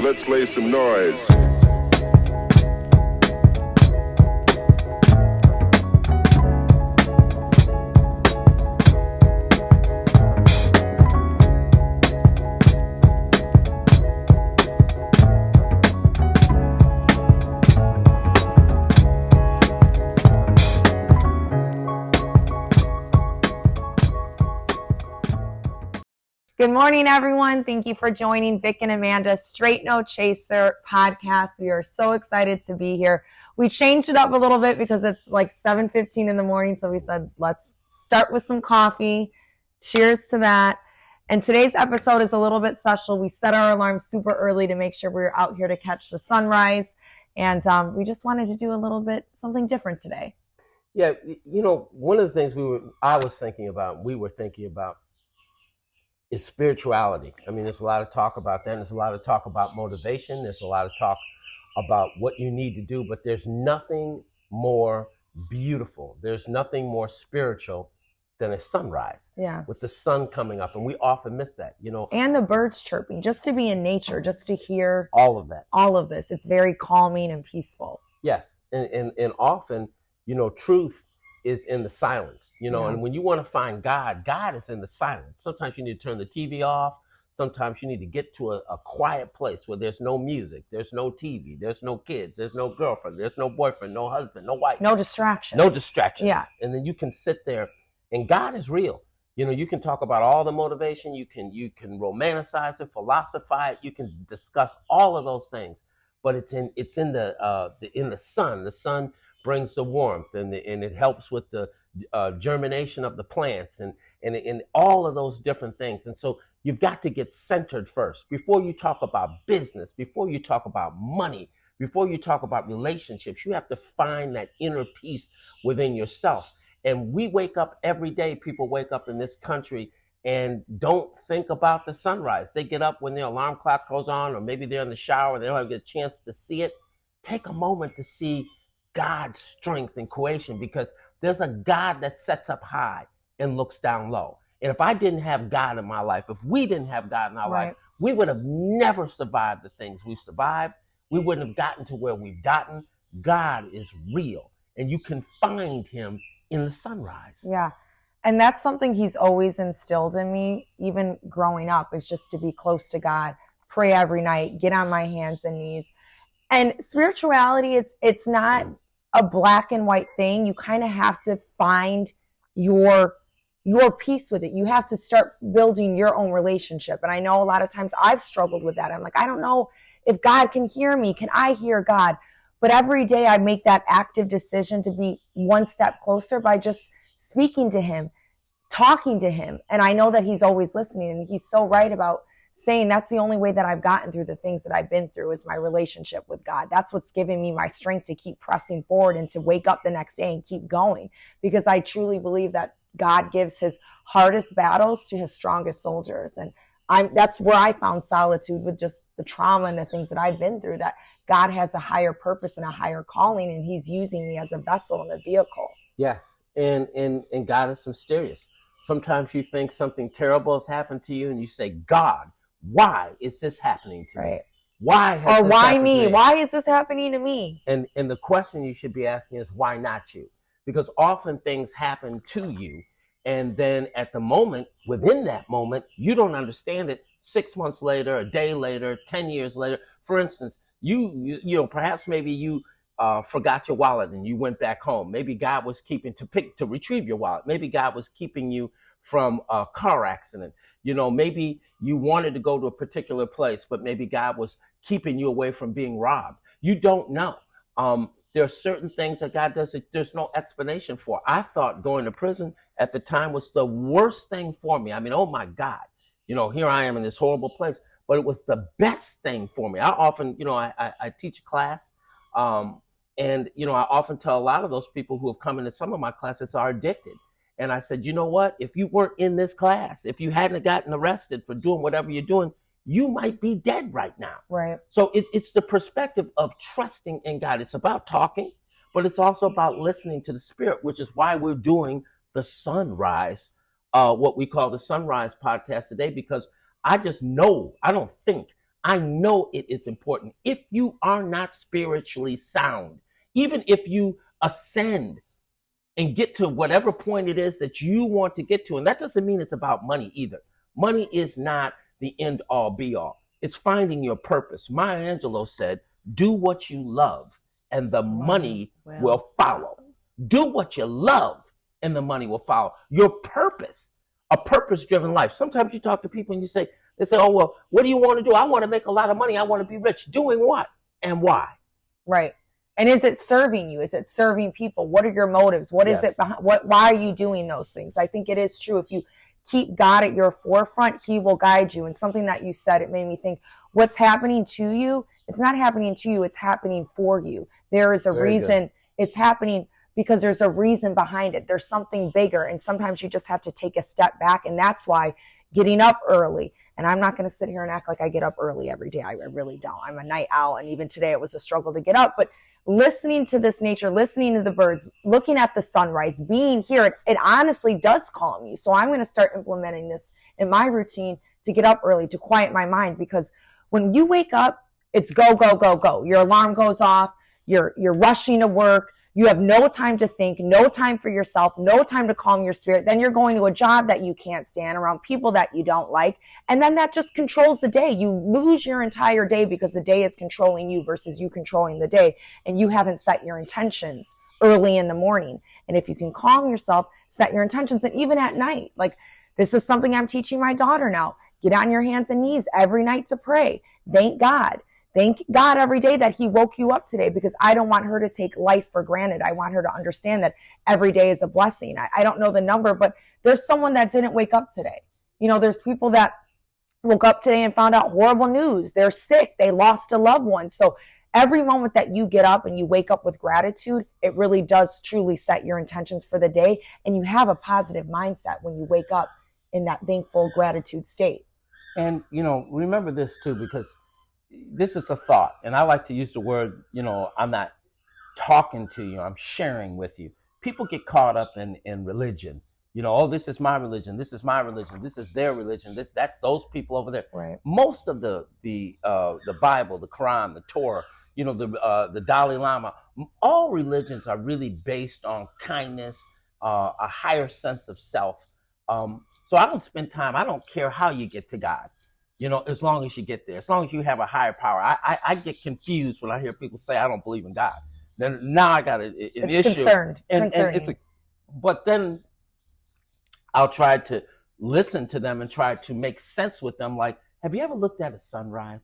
Let's lay some noise. Good morning, everyone. Thank you for joining Vic and Amanda Straight No Chaser podcast. We are so excited to be here. We changed it up a little bit because it's like 7:15 in the morning, so we said let's start with some coffee. Cheers to that. And today's episode is a little bit special. We set our alarm super early to make sure we were out here to catch the sunrise, and we just wanted to do a little bit something different today. Yeah, you know, one of the things we were thinking about is spirituality. I mean, there's a lot of talk about that. There's a lot of talk about motivation. There's a lot of talk about what you need to do, but there's nothing more beautiful. There's nothing more spiritual than a sunrise. Yeah. With the sun coming up, and we often miss that, you know. And the birds chirping, just to be in nature, just to hear all of that. All of this. It's very calming and peaceful. Yes. And often, you know, truth is in the silence, you know, and when you want to find God, God is in the silence. Sometimes you need to turn the TV off. Sometimes you need to get to a quiet place where there's no music, there's no TV, there's no kids, there's no girlfriend, there's no boyfriend, no husband, no wife. No distractions. No distractions. Yeah. And then you can sit there, and God is real. You know, you can talk about all the motivation, you can romanticize it, philosophize it, you can discuss all of those things, but it's in the sun. The sun brings the warmth, and it helps with the germination of the plants and all of those different things. And so you've got to get centered first before you talk about business, before you talk about money, before you talk about relationships. You have to find that inner peace within yourself. And we wake up every day. People wake up in this country and don't think about the sunrise. They get up when their alarm clock goes on, or maybe they're in the shower and they don't get a chance to see it. Take a moment to see God's strength and creation, because there's a God that sets up high and looks down low. And if I didn't have God in my life, if we didn't have God in our life, we would have never survived the things we've survived. We wouldn't have gotten to where we've gotten. God is real, and you can find him in the sunrise. Yeah. And that's something he's always instilled in me, even growing up, is just to be close to God, pray every night, get on my hands and knees. And spirituality, it's not a black and white thing. You kind of have to find your peace with it. You have to start building your own relationship. And I know a lot of times I've struggled with that. I'm like, I don't know if God can hear me. Can I hear God? But every day I make that active decision to be one step closer by just speaking to him, talking to him. And I know that he's always listening. And he's so right about saying that's the only way that I've gotten through the things that I've been through is my relationship with God. That's what's giving me my strength to keep pressing forward and to wake up the next day and keep going, because I truly believe that God gives his hardest battles to his strongest soldiers. And that's where I found solitude with just the trauma and the things that I've been through, that God has a higher purpose and a higher calling, and he's using me as a vessel and a vehicle. Yes. And God is mysterious. Sometimes you think something terrible has happened to you and you say, God, why is this happening to me? Why me? Why is this happening to me? And the question you should be asking is, why not you? Because often things happen to you, and then at the moment, within that moment, you don't understand it. 6 months later, a day later, 10 years later. For instance, you know, perhaps maybe you forgot your wallet and you went back home. Maybe God was to retrieve your wallet. Maybe God was keeping you from a car accident. You know, maybe you wanted to go to a particular place, but maybe God was keeping you away from being robbed. You don't know. There are certain things that God does that there's no explanation for. I thought going to prison at the time was the worst thing for me. I mean, oh my God, you know, here I am in this horrible place, but it was the best thing for me. I often, you know, I teach a class, and, you know, I often tell a lot of those people who have come into some of my classes are addicted. And I said, you know what? If you weren't in this class, if you hadn't gotten arrested for doing whatever you're doing, you might be dead right now. Right. So it's the perspective of trusting in God. It's about talking, but it's also about listening to the Spirit, which is why we're doing the sunrise, what we call the Sunrise podcast today, because I just know, I don't think, I know it is important. If you are not spiritually sound, even if you ascend and get to whatever point it is that you want to get to, and that doesn't mean it's about money either. Money is not the end all be all. It's finding your purpose. Maya Angelou said, do what you love and the money will follow. Do what you love and the money will follow. Your purpose, a purpose-driven life. Sometimes you talk to people and they say, oh, well, what do you want to do? I want to make a lot of money. I want to be rich. Doing what and why? Right. And is it serving you? Is it serving people? What are your motives? What is it behind, why are you doing those things? I think it is true. If you keep God at your forefront, he will guide you. And something that you said, it made me think, what's happening to you, it's not happening to you, it's happening for you. There is a reason it's happening, because there's a reason behind it. There's something bigger. And sometimes you just have to take a step back. And that's why getting up early, and I'm not going to sit here and act like I get up early every day. I really don't. I'm a night owl. And even today it was a struggle to get up, but listening to this nature, listening to the birds, looking at the sunrise, being here, it honestly does calm you. So I'm going to start implementing this in my routine to get up early, to quiet my mind, because when you wake up, it's go, go, go, go. Your alarm goes off. You're rushing to work. You have no time to think, no time for yourself, no time to calm your spirit. Then you're going to a job that you can't stand, around people that you don't like. And then that just controls the day. You lose your entire day because the day is controlling you versus you controlling the day. And you haven't set your intentions early in the morning. And if you can calm yourself, set your intentions. And even at night, like this is something I'm teaching my daughter now. Get on your hands and knees every night to pray. Thank God. Thank God every day that he woke you up today, because I don't want her to take life for granted. I want her to understand that every day is a blessing. I don't know the number, but there's someone that didn't wake up today. You know, there's people that woke up today and found out horrible news. They're sick. They lost a loved one. So every moment that you get up and you wake up with gratitude, it really does truly set your intentions for the day. And you have a positive mindset when you wake up in that thankful gratitude state. And, you know, remember this too, because this is a thought, and I like to use the word, you know, I'm not talking to you, I'm sharing with you. People get caught up in religion. You know, oh, this is my religion, this is my religion, this is their religion, that's those people over there. Right. Most of the Bible, the Quran, the Torah, you know, the Dalai Lama, all religions are really based on kindness, a higher sense of self. So I don't spend time, I don't care how you get to God. You know, as long as you get there, as long as you have a higher power. I get confused when I hear people say, I don't believe in God. Then now I got an issue. Concerning. But then I'll try to listen to them and try to make sense with them. Like, have you ever looked at a sunrise?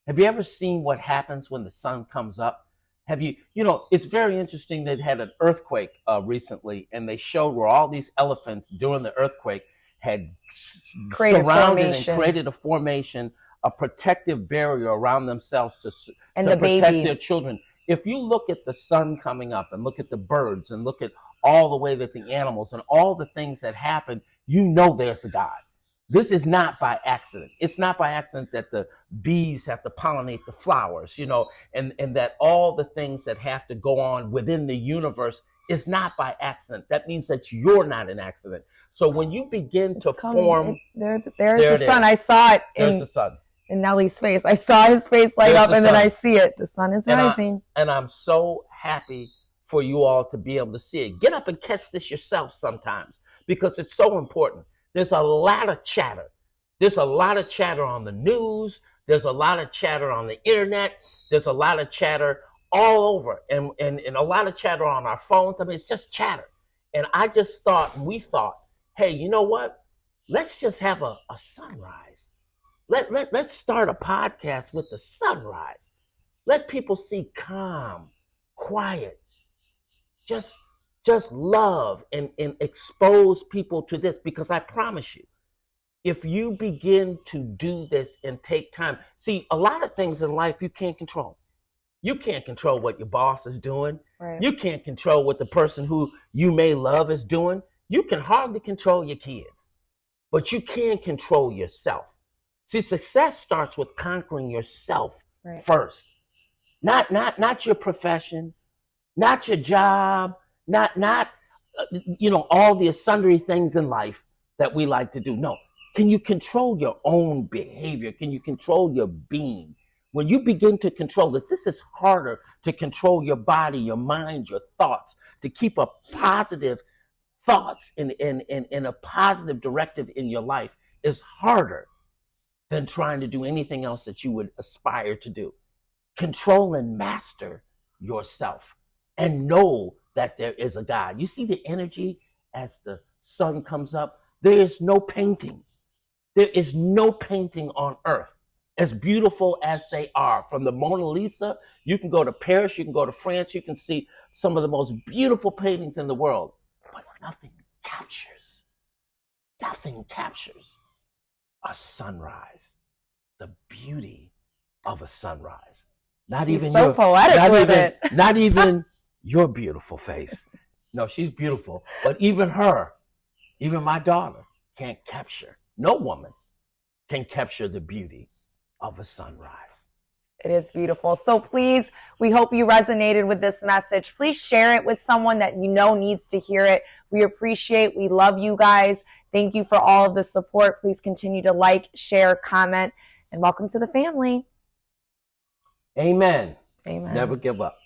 Have you ever seen what happens when the sun comes up? Have you, you know, it's very interesting. They had an earthquake recently, and they showed where all these elephants during the earthquake had surrounded and created a formation, a protective barrier around themselves to protect their children. If you look at the sun coming up and look at the birds and look at all the way that the animals and all the things that happen, you know there's a God. This is not by accident. It's not by accident that the bees have to pollinate the flowers, you know, and that all the things that have to go on within the universe is not by accident. That means that you're not an accident. So when you begin to form, there's the sun. I saw it in Nellie's face. I saw his face light up, and then I see it. The sun is rising. And I'm so happy for you all to be able to see it. Get up and catch this yourself sometimes, because it's so important. There's a lot of chatter. There's a lot of chatter on the news. There's a lot of chatter on the internet. There's a lot of chatter all over, and a lot of chatter on our phones. I mean, it's just chatter. And I just thought, we thought, hey, you know what? Let's just have a sunrise. Let's start a podcast with the sunrise. Let people see calm, quiet, just love, and expose people to this. Because I promise you, if you begin to do this and take time, see, a lot of things in life you can't control. You can't control what your boss is doing. Right. You can't control what the person who you may love is doing. You can hardly control your kids, but you can control yourself. See, success starts with conquering yourself first. Not your profession, not your job, not you know, all the sundry things in life that we like to do. No, Can you control your own behavior? Can you control your being? When you begin to control this is harder to control your body, your mind, your thoughts, to keep a positive thoughts in a positive directive in your life is harder than trying to do anything else that you would aspire to do. Control and master yourself and know that there is a God. You see the energy as the sun comes up? There is no painting. There is no painting on earth as beautiful as they are. From the Mona Lisa, you can go to Paris, you can go to France, you can see some of the most beautiful paintings in the world. But nothing captures a sunrise, the beauty of a sunrise. Not She's even so your, poetic not with even, it. not even your beautiful face. No, she's beautiful, but even her, even my daughter, can't capture. No woman can capture the beauty of a sunrise. It is beautiful. So please, we hope you resonated with this message. Please share it with someone that you know needs to hear it. We appreciate, we love you guys. Thank you for all of the support. Please continue to like, share, comment, and welcome to the family. Amen. Amen. Never give up.